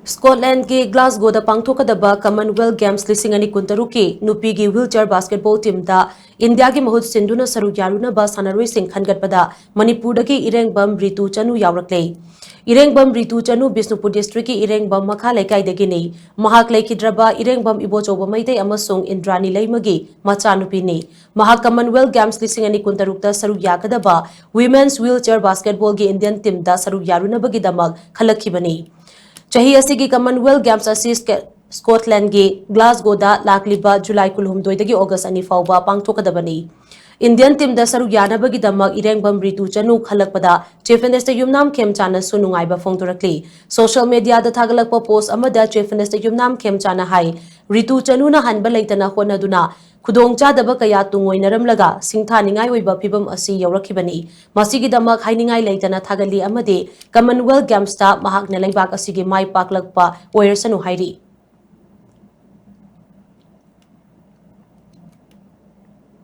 Scotland के ग्लासगोदा पांथोकदबा Commonwealth games लिसिंग अनि कुंतरु की नुपी की व्हीलचेयर बास्केटबॉल टीम दा इंडिया की महुत सिंधुना सरू यारुनबा सानरोई सिंह खनगतपदा मणिपुर की इरेंगबम रितु चनु यावरकले इरेंगबम रितु चनु बिष्णुपुर डिस्ट्रिक्ट की इरेंगबम मखा लेकाइदगिनी महाक लेखिद्रबा इरेंगबम इबोचौब मैते अमसुंग इंद्रानी लैमगी मचानुपीनी महाक कॉमनवेल्थ गेम्स लिसिंग अनि कुंतरुक्ता सरू यागदबा विमेन्स व्हीलचेयर बास्केटबॉल की इंडियन टीम दा सरू यारुनबगीदमक खलखिबनी चाही असिगी कॉमनवेल्थ गेम्स असी स्कॉटलैंड की ग्लासगोदा लाकलिबा जुलाई कुलहुमदोइदगी ऑगस्ट अनि फाउबा पांगथोकदबनी इंडियन टीम दा सरू यानबगीदमक इरेंगबम रितु चनु खलकपदा चीफ मिनिस्टर युमनाम खेमचाना सुनुंगाइबा फोंदोरकली सोशल मीडिया दा थागलकपा पोस्ट अमदा चीफ मिनिस्टर युमनाम खेमचाना हाई रितु चनुना हनबा लेतना होनदुना खुदोंचादब कया तुंगोइनरमलगा सिंथानिंगाई ओइबा फिबम असि यौरखिबनी मसिगिदमक हाइनिंगाई लेतना थागली अमदे कॉमनवेल्थ गेम्स ता महाकना लेबाक असिगे माई पाकलकपा ओइरसनु हाइरी।